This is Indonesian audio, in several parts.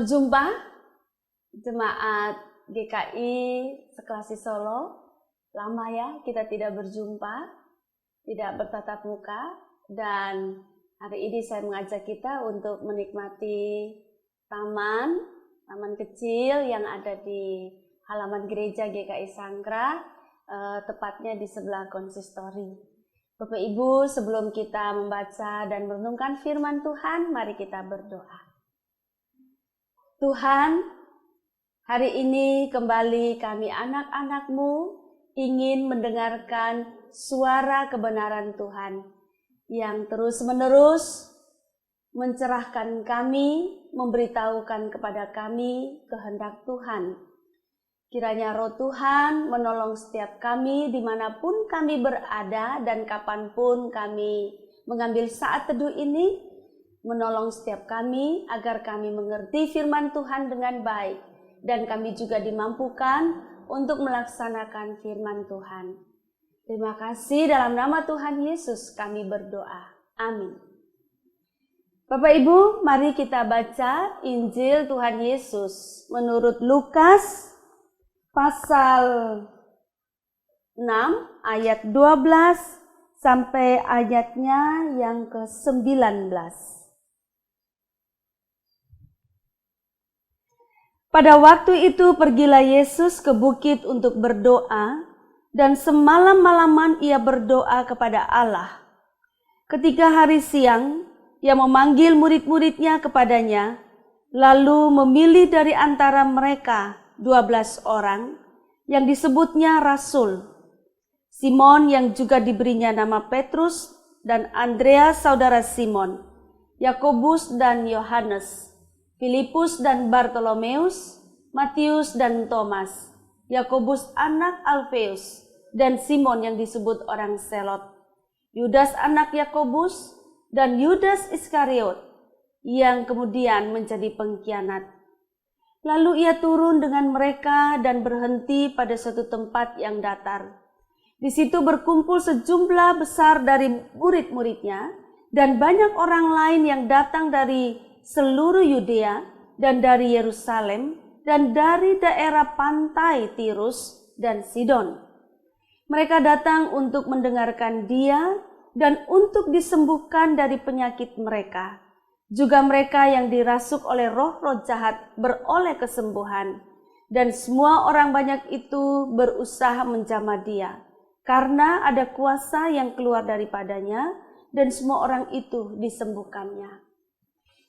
Berjumpa jemaat GKI Sekelasi Solo. Lama ya kita tidak berjumpa, tidak bertatap muka, dan hari ini saya mengajak kita untuk menikmati taman kecil yang ada di halaman gereja GKI Sangkra, tepatnya di sebelah konsistori. Bapak Ibu, sebelum kita membaca dan merenungkan firman Tuhan, mari kita berdoa. Tuhan, hari ini kembali kami anak-anak-Mu ingin mendengarkan suara kebenaran Tuhan yang terus-menerus mencerahkan kami, memberitahukan kepada kami kehendak Tuhan. Kiranya Roh Tuhan menolong setiap kami dimanapun kami berada dan kapanpun kami mengambil saat teduh ini, menolong setiap kami agar kami mengerti firman Tuhan dengan baik dan kami juga dimampukan untuk melaksanakan firman Tuhan. Terima kasih, dalam nama Tuhan Yesus kami berdoa. Amin. Bapak Ibu, mari kita baca Injil Tuhan Yesus menurut Lukas pasal 6 ayat 12 sampai ayatnya yang ke-19. Pada waktu itu pergilah Yesus ke bukit untuk berdoa, dan semalam-malaman ia berdoa kepada Allah. Ketika hari siang, ia memanggil murid-muridnya kepadanya, lalu memilih dari antara mereka 12 orang yang disebutnya rasul. Simon yang juga diberinya nama Petrus, dan Andreas saudara Simon, Yakobus dan Yohanes, Filipus dan Bartolomeus, Matius dan Thomas, Yakobus anak Alfeus, dan Simon yang disebut orang Selot, Yudas anak Yakobus, dan Yudas Iskariot yang kemudian menjadi pengkhianat. Lalu ia turun dengan mereka dan berhenti pada suatu tempat yang datar. Di situ berkumpul sejumlah besar dari murid-muridnya dan banyak orang lain yang datang dari seluruh Yudea dan dari Yerusalem dan dari daerah pantai Tirus dan Sidon. Mereka datang untuk mendengarkan dia dan untuk disembuhkan dari penyakit mereka. Juga mereka yang dirasuk oleh roh-roh jahat beroleh kesembuhan. Dan semua orang banyak itu berusaha menjamah dia, karena ada kuasa yang keluar daripadanya, dan semua orang itu disembuhkannya.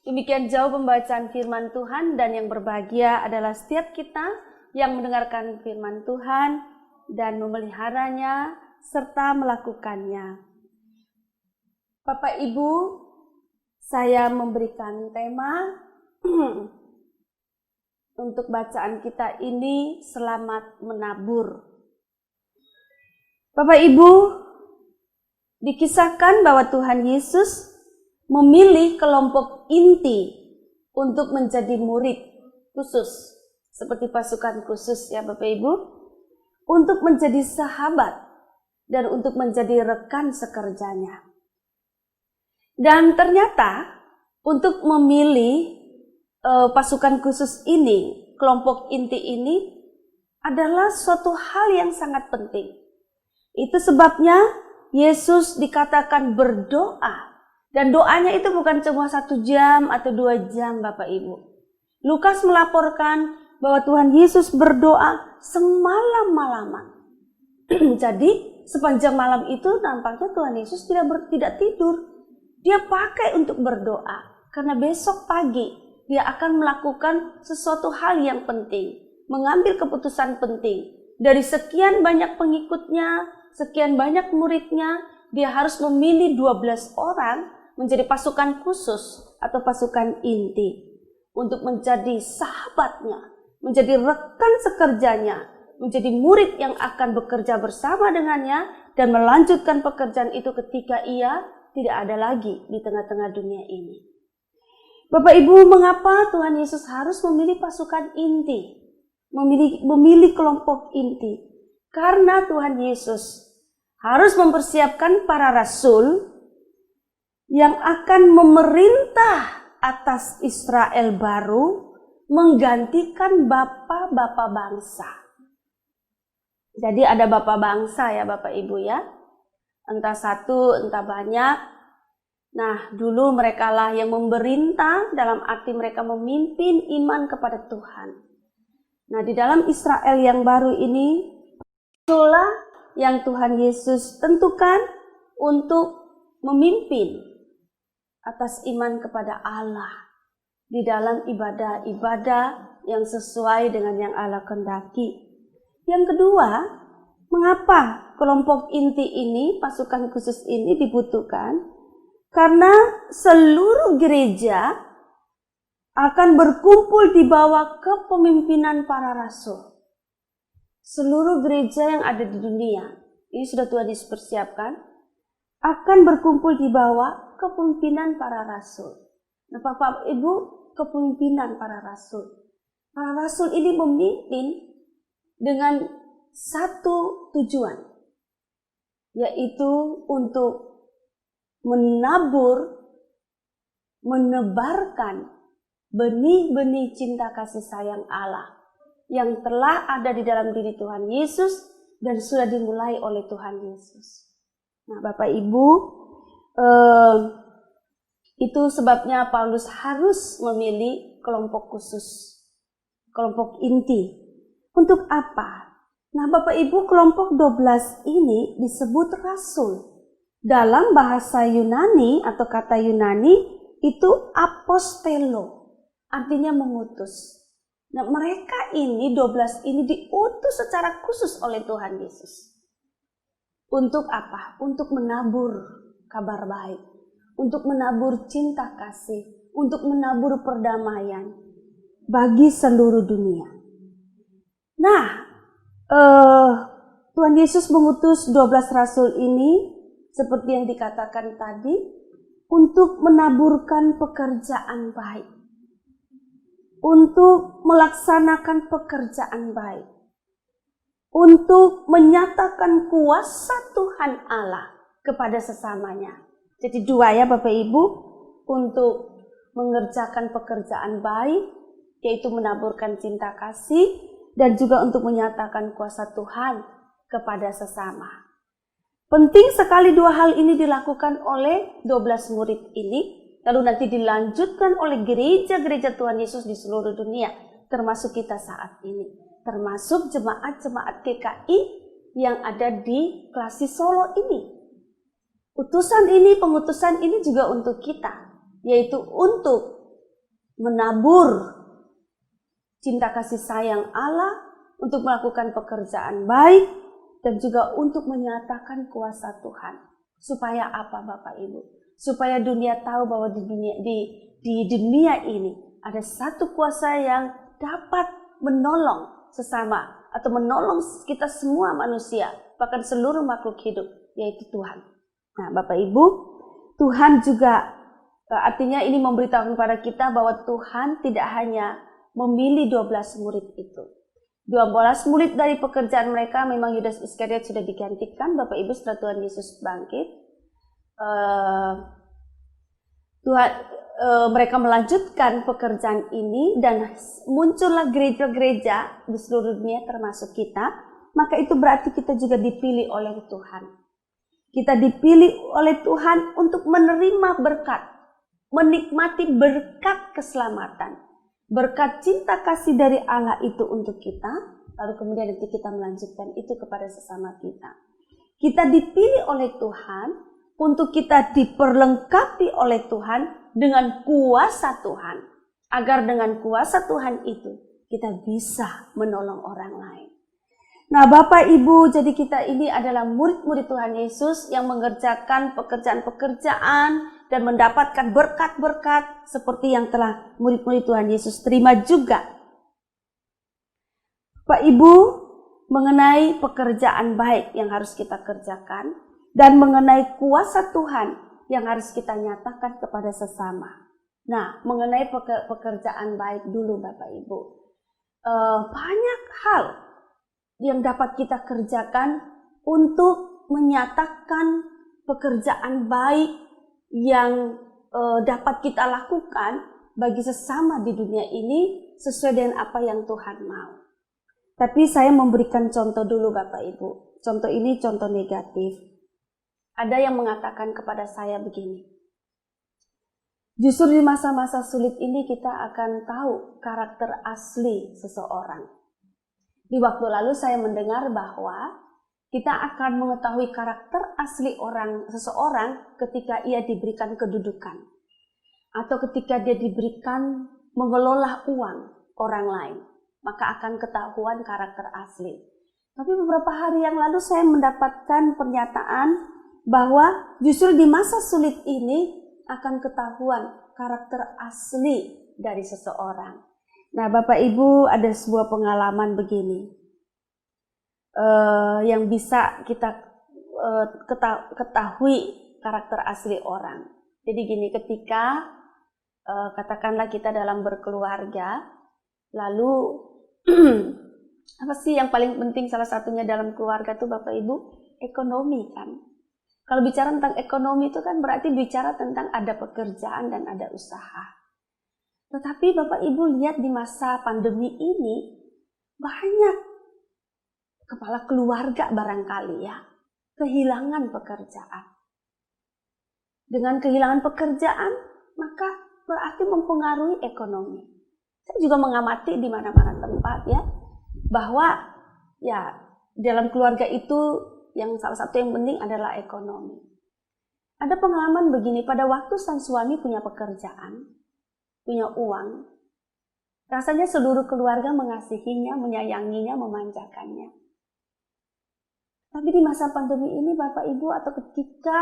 Demikian jauh pembacaan firman Tuhan, dan yang berbahagia adalah setiap kita yang mendengarkan firman Tuhan dan memeliharanya serta melakukannya. Bapak Ibu, saya memberikan tema untuk bacaan kita ini, selamat menabur. Bapak Ibu, dikisahkan bahwa Tuhan Yesus memilih kelompok inti untuk menjadi murid khusus, seperti pasukan khusus ya Bapak Ibu, untuk menjadi sahabat dan untuk menjadi rekan sekerjanya. Dan ternyata untuk memilih pasukan khusus ini, kelompok inti ini adalah suatu hal yang sangat penting. Itu sebabnya Yesus dikatakan berdoa. Dan doanya itu bukan cuma 1 jam atau 2 jam Bapak Ibu. Lukas melaporkan bahwa Tuhan Yesus berdoa semalam-malaman. Jadi sepanjang malam itu nampaknya Tuhan Yesus tidak tidur. Dia pakai untuk berdoa. Karena besok pagi dia akan melakukan sesuatu hal yang penting. Mengambil keputusan penting. Dari sekian banyak pengikutnya, sekian banyak muridnya, dia harus memilih 12 orang menjadi pasukan khusus atau pasukan inti untuk menjadi sahabatnya, menjadi rekan sekerjanya, menjadi murid yang akan bekerja bersama dengannya dan melanjutkan pekerjaan itu ketika ia tidak ada lagi di tengah-tengah dunia ini. Bapak Ibu, mengapa Tuhan Yesus harus memilih pasukan inti, memilih kelompok inti? Karena Tuhan Yesus harus mempersiapkan para rasul yang akan memerintah atas Israel baru menggantikan bapak-bapak bangsa. Jadi ada bapak bangsa ya Bapak Ibu ya. Entah satu, entah banyak. Nah, dulu merekalah yang memerintah, dalam arti mereka memimpin iman kepada Tuhan. Nah, di dalam Israel yang baru ini, itulah yang Tuhan Yesus tentukan untuk memimpin atas iman kepada Allah di dalam ibadah-ibadah yang sesuai dengan yang Allah kehendaki. Yang kedua, mengapa kelompok inti ini, pasukan khusus ini dibutuhkan? Karena seluruh gereja akan berkumpul di bawah kepemimpinan para rasul. Seluruh gereja yang ada di dunia, ini sudah Tuhan Yesus persiapkan, akan berkumpul di bawah kepemimpinan para rasul. Nah, Bapak Ibu, kepemimpinan para rasul. Para rasul ini memimpin dengan satu tujuan, yaitu untuk menabur, menebarkan benih-benih cinta kasih sayang Allah yang telah ada di dalam diri Tuhan Yesus dan sudah dimulai oleh Tuhan Yesus. Nah, Bapak Ibu, itu sebabnya Paulus harus memilih kelompok khusus, kelompok inti. Untuk apa? Nah, Bapak Ibu, kelompok 12 ini disebut rasul. Dalam bahasa Yunani atau kata Yunani itu apostelo, artinya mengutus. Nah, mereka ini 12 ini diutus secara khusus oleh Tuhan Yesus. Untuk apa? Untuk menabur kabar baik, untuk menabur cinta kasih, untuk menabur perdamaian bagi seluruh dunia. Nah, Tuhan Yesus mengutus 12 rasul ini seperti yang dikatakan tadi untuk menaburkan pekerjaan baik, untuk melaksanakan pekerjaan baik, untuk menyatakan kuasa Tuhan Allah kepada sesamanya. Jadi dua ya Bapak Ibu, untuk mengerjakan pekerjaan baik, yaitu menaburkan cinta kasih, dan juga untuk menyatakan kuasa Tuhan kepada sesama. Penting sekali dua hal ini dilakukan oleh 12 murid ini, lalu nanti dilanjutkan oleh gereja-gereja Tuhan Yesus di seluruh dunia, termasuk kita saat ini, termasuk jemaat-jemaat GKI yang ada di Klasi Solo ini. Utusan ini, pengutusan ini juga untuk kita, yaitu untuk menabur cinta kasih sayang Allah, untuk melakukan pekerjaan baik, dan juga untuk menyatakan kuasa Tuhan. Supaya apa Bapak Ibu? Supaya dunia tahu bahwa di dunia ini ada satu kuasa yang dapat menolong sesama, atau menolong kita semua manusia, bahkan seluruh makhluk hidup, yaitu Tuhan. Nah Bapak Ibu, Tuhan juga artinya ini memberitahu kepada kita bahwa Tuhan tidak hanya memilih 12 murid itu. 12 murid dari pekerjaan mereka, memang Yudas Iskariot sudah digantikan Bapak Ibu setelah Tuhan Yesus bangkit. Mereka melanjutkan pekerjaan ini dan muncullah gereja-gereja di seluruh dunia termasuk kita. Maka itu berarti kita juga dipilih oleh Tuhan. Kita dipilih oleh Tuhan untuk menerima berkat, menikmati berkat keselamatan, berkat cinta kasih dari Allah itu untuk kita, lalu kemudian nanti kita melanjutkan itu kepada sesama kita. Kita dipilih oleh Tuhan untuk kita diperlengkapi oleh Tuhan dengan kuasa Tuhan, agar dengan kuasa Tuhan itu kita bisa menolong orang lain. Nah Bapak Ibu, jadi kita ini adalah murid-murid Tuhan Yesus yang mengerjakan pekerjaan-pekerjaan dan mendapatkan berkat-berkat seperti yang telah murid-murid Tuhan Yesus terima juga. Bapak Ibu, mengenai pekerjaan baik yang harus kita kerjakan dan mengenai kuasa Tuhan yang harus kita nyatakan kepada sesama. Nah, mengenai pekerjaan baik dulu Bapak Ibu. Banyak hal yang dapat kita kerjakan untuk menyatakan pekerjaan baik yang dapat kita lakukan bagi sesama di dunia ini sesuai dengan apa yang Tuhan mau. Tapi saya memberikan contoh dulu Bapak Ibu. Contoh ini contoh negatif. Ada yang mengatakan kepada saya begini. Justru di masa-masa sulit ini kita akan tahu karakter asli seseorang. Di waktu lalu saya mendengar bahwa kita akan mengetahui karakter asli seseorang ketika ia diberikan kedudukan. Atau ketika dia diberikan mengelola uang orang lain. Maka akan ketahuan karakter asli. Tapi beberapa hari yang lalu saya mendapatkan pernyataan bahwa justru di masa sulit ini akan ketahuan karakter asli dari seseorang. Nah Bapak Ibu, ada sebuah pengalaman begini yang bisa kita ketahui karakter asli orang. Jadi gini, ketika katakanlah kita dalam berkeluarga, lalu apa sih yang paling penting salah satunya dalam keluarga itu Bapak Ibu? Ekonomi kan. Kalau bicara tentang ekonomi itu kan berarti bicara tentang ada pekerjaan dan ada usaha. Tetapi Bapak Ibu lihat di masa pandemi ini banyak kepala keluarga barangkali ya kehilangan pekerjaan. Dengan kehilangan pekerjaan maka berarti mempengaruhi ekonomi. Saya juga mengamati di mana-mana tempat ya bahwa ya dalam keluarga itu yang salah satu yang penting adalah ekonomi. Ada pengalaman begini, pada waktu sang suami punya pekerjaan, punya uang, rasanya seluruh keluarga mengasihinya, menyayanginya, memanjakannya. Tapi di masa pandemi ini Bapak Ibu, atau ketika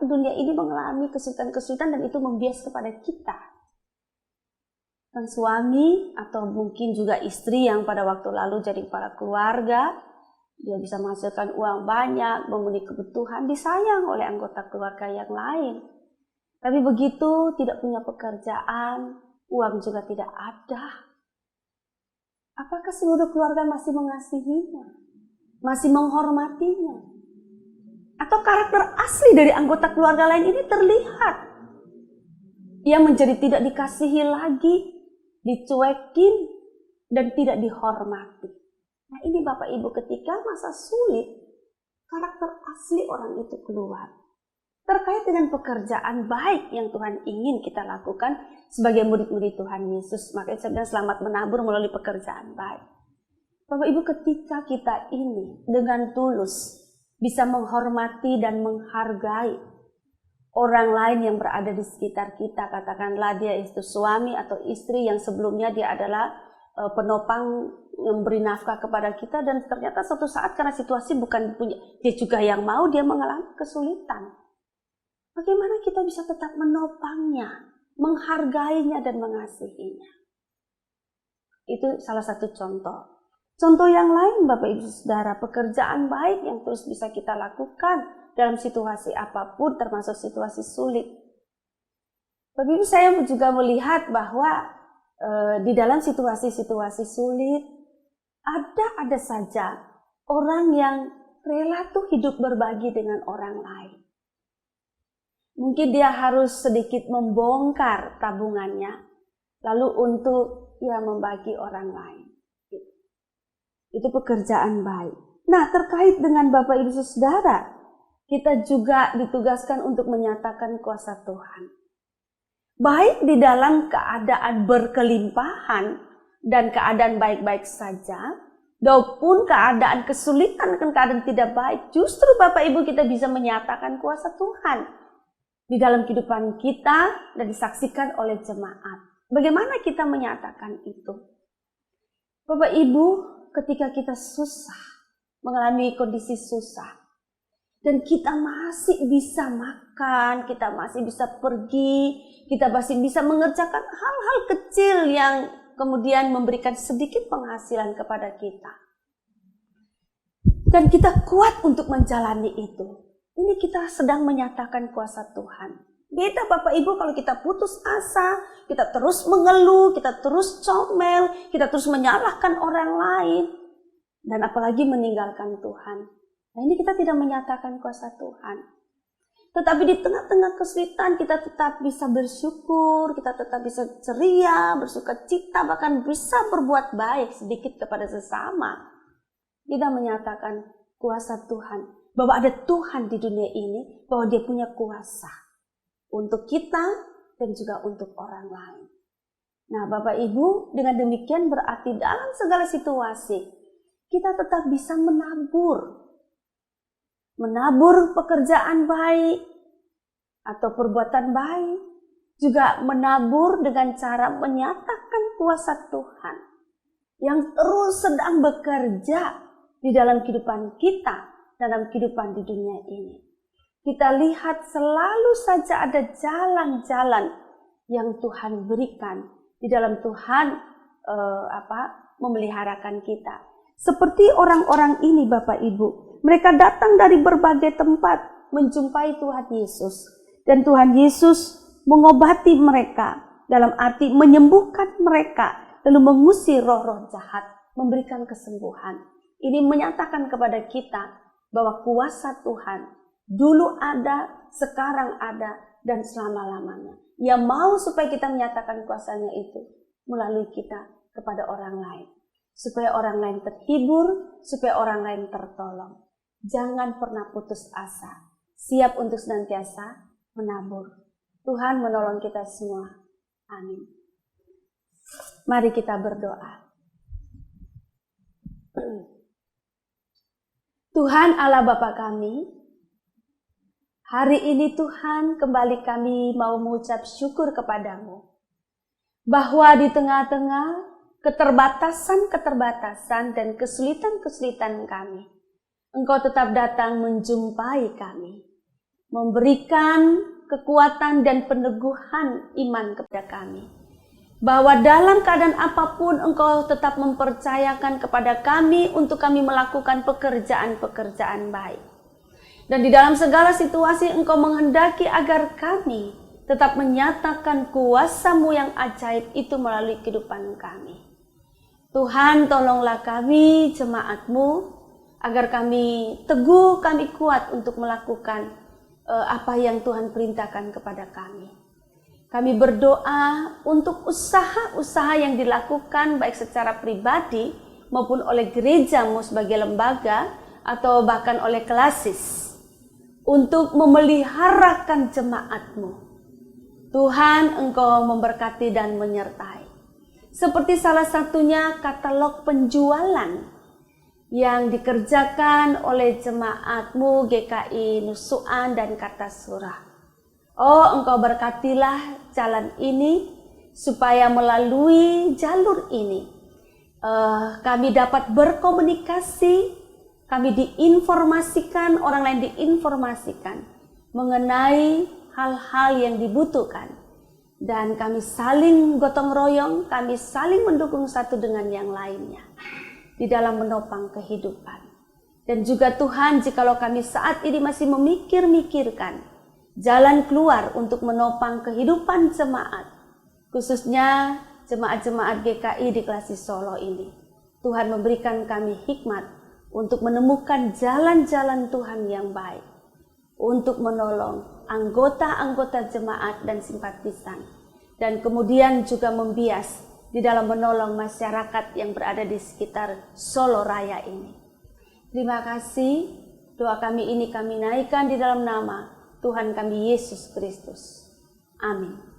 dunia ini mengalami kesulitan-kesulitan dan itu membias kepada kita, sang suami atau mungkin juga istri yang pada waktu lalu jadi kepala keluarga, dia bisa menghasilkan uang banyak, memenuhi kebutuhan, disayang oleh anggota keluarga yang lain. Tapi begitu tidak punya pekerjaan, uang juga tidak ada. Apakah seluruh keluarga masih mengasihinya? Masih menghormatinya? Atau karakter asli dari anggota keluarga lain ini terlihat? Ia menjadi tidak dikasihi lagi, dicuekin, dan tidak dihormati. Nah ini Bapak Ibu, ketika masa sulit, karakter asli orang itu keluar. Terkait dengan pekerjaan baik yang Tuhan ingin kita lakukan sebagai murid-murid Tuhan Yesus. Makanya saya bilang selamat menabur melalui pekerjaan baik. Bapak Ibu, ketika kita ini dengan tulus bisa menghormati dan menghargai orang lain yang berada di sekitar kita. Katakanlah dia itu suami atau istri yang sebelumnya dia adalah penopang memberi nafkah kepada kita, dan ternyata suatu saat karena situasi bukan punya dia juga yang mau, dia mengalami kesulitan. Bagaimana kita bisa tetap menopangnya, menghargainya dan mengasihinya? Itu salah satu contoh. Contoh yang lain Bapak Ibu Saudara, pekerjaan baik yang terus bisa kita lakukan dalam situasi apapun termasuk situasi sulit. Bapak Ibu, saya juga melihat bahwa di dalam situasi-situasi sulit ada saja orang yang rela tuh hidup berbagi dengan orang lain. Mungkin dia harus sedikit membongkar tabungannya lalu untuk membagi orang lain. Itu pekerjaan baik. Nah, terkait dengan Bapak Ibu Saudara, kita juga ditugaskan untuk menyatakan kuasa Tuhan. Baik di dalam keadaan berkelimpahan dan keadaan baik-baik saja, maupun keadaan kesulitan dan keadaan tidak baik, justru Bapak Ibu kita bisa menyatakan kuasa Tuhan di dalam kehidupan kita dan disaksikan oleh jemaat. Bagaimana kita menyatakan itu? Bapak Ibu, ketika kita susah, mengalami kondisi susah, dan kita masih bisa makan, kita masih bisa pergi, kita masih bisa mengerjakan hal-hal kecil yang kemudian memberikan sedikit penghasilan kepada kita. Dan kita kuat untuk menjalani itu. Ini kita sedang menyatakan kuasa Tuhan. Beda Bapak Ibu kalau kita putus asa, kita terus mengeluh, kita terus comel, kita terus menyalahkan orang lain, dan apalagi meninggalkan Tuhan. Nah ini kita tidak menyatakan kuasa Tuhan. Tetapi di tengah-tengah kesulitan kita tetap bisa bersyukur, kita tetap bisa ceria, bersuka cita, bahkan bisa berbuat baik sedikit kepada sesama. Kita menyatakan kuasa Tuhan, bahwa ada Tuhan di dunia ini, bahwa Dia punya kuasa untuk kita dan juga untuk orang lain. Nah, Bapak Ibu, dengan demikian berarti dalam segala situasi kita tetap bisa menabur pekerjaan baik atau perbuatan baik, juga menabur dengan cara menyatakan kuasa Tuhan yang terus sedang bekerja di dalam kehidupan kita, dalam kehidupan di dunia ini. Kita lihat selalu saja ada jalan-jalan yang Tuhan berikan di dalam Tuhan memeliharakan kita. Seperti orang-orang ini, Bapak Ibu, mereka datang dari berbagai tempat menjumpai Tuhan Yesus. Dan Tuhan Yesus mengobati mereka, dalam arti menyembuhkan mereka, lalu mengusir roh-roh jahat, memberikan kesembuhan. Ini menyatakan kepada kita bahwa kuasa Tuhan dulu ada, sekarang ada, dan selama-lamanya. Ia mau supaya kita menyatakan kuasanya itu melalui kita kepada orang lain. Supaya orang lain terhibur, supaya orang lain tertolong. Jangan pernah putus asa. Siap untuk senantiasa menabur. Tuhan menolong kita semua. Amin. Mari kita berdoa. Tuhan Allah Bapa kami, hari ini Tuhan kembali kami mau mengucap syukur kepadamu. Bahwa di tengah-tengah keterbatasan dan kesulitan-kesulitan kami, Engkau tetap datang menjumpai kami, memberikan kekuatan dan peneguhan iman kepada kami. Bahwa dalam keadaan apapun Engkau tetap mempercayakan kepada kami untuk kami melakukan pekerjaan-pekerjaan baik. Dan di dalam segala situasi Engkau menghendaki agar kami tetap menyatakan kuasa-Mu yang ajaib itu melalui kehidupan kami. Tuhan, tolonglah kami, jemaat-Mu, agar kami teguh, kami kuat untuk melakukan apa yang Tuhan perintahkan kepada kami. Kami berdoa untuk usaha-usaha yang dilakukan baik secara pribadi maupun oleh gereja-Mu sebagai lembaga atau bahkan oleh klasis untuk memeliharakan jemaat-Mu. Tuhan, Engkau memberkati dan menyertai. Seperti salah satunya katalog penjualan yang dikerjakan oleh jemaat-Mu GKI Nusuan dan Kartasura. Oh, Engkau berkatilah jalan ini supaya melalui jalur ini kami dapat berkomunikasi, kami diinformasikan, orang lain diinformasikan mengenai hal-hal yang dibutuhkan. Dan kami saling gotong royong, kami saling mendukung satu dengan yang lainnya di dalam menopang kehidupan. Dan juga Tuhan, jikalau kami saat ini masih memikir-mikirkan jalan keluar untuk menopang kehidupan jemaat, khususnya jemaat-jemaat GKI di Klasis Solo ini, Tuhan memberikan kami hikmat untuk menemukan jalan-jalan Tuhan yang baik, untuk menolong anggota-anggota jemaat dan simpatisan, dan kemudian juga membias di dalam menolong masyarakat yang berada di sekitar Solo Raya ini. Terima kasih, doa kami ini kami naikkan di dalam nama Tuhan kami Yesus Kristus. Amin.